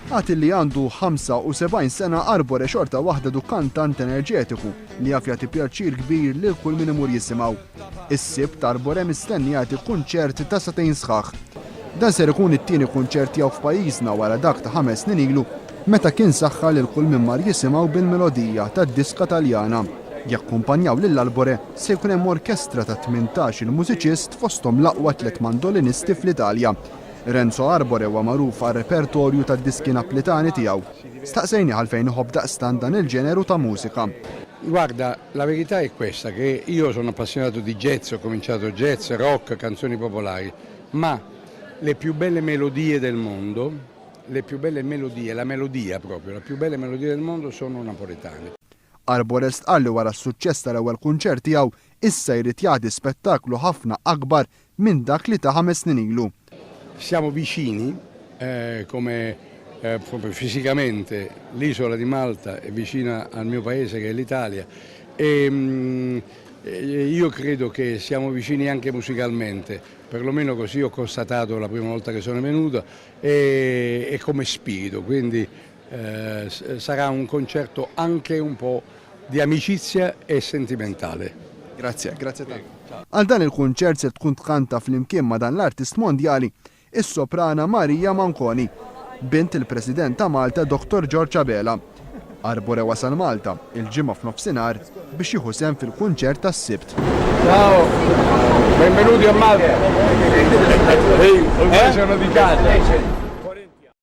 Għat li għandu 75 sena Arbore xorta waħda du kantant enerġetiku li jaf jagħti pjaċir kbir lil kull min imur jisimgħu. Is-Sibt Arbore mistenni jagħti kunċert ta' satejn sħaħ. Dan ser ikun it-tieni kunċert tiegħu f'pajjiżna wara dak ta' 5 snin ilu meta kien saħħa lil kull min mar jisimgħu bil-melodija tad-diska Taljana. Jakkumpanjaw lill-Arbore se jkun hemm orkestra ta' 18 il-mużiċist fosthom l-aqwa 3 mandolinisti fl-Italja. Renzo Arbore huwa magħruf għar repertorju tad-diski naplitani tiegħu. Staqsejni għalfejn iħobb daqstant dan il-ġeneru ta' mużika. Guarda, la verità è questa, che io sono appassionato di jazz, ho cominciato jazz, rock, canzoni popolari, ma le più belle melodie del mondo, le più belle melodie, la melodia proprio, le più belle melodie del mondo sono napoletane. Arbore stqalli wara s-suċċess tal-ewwel kunċert tiegħu issa jrid jagħti spettaklu ħafna akbar minn dak li ta' 5 snin ilu. Siamo vicini, proprio fisicamente, l'isola di Malta è vicina al mio paese che è l'Italia e io credo che siamo vicini anche musicalmente, perlomeno così ho constatato la prima volta che sono venuto e come spirito, quindi sarà un concerto anche un po' di amicizia e sentimentale. Grazie tanto. Għal dan il-kunċert se tkun tkanta flimkien ma' dan l-artist mondjali is-soprana Marija Manconi, bint il-President ta' Malta Dr. George Abela. Arbore wasal Malta il-ġimgħa f'nofsinhar biex jieħu sehem fil-kunċert tas-Sibt. Ciao, benvenuti a Malta. Sono di casa.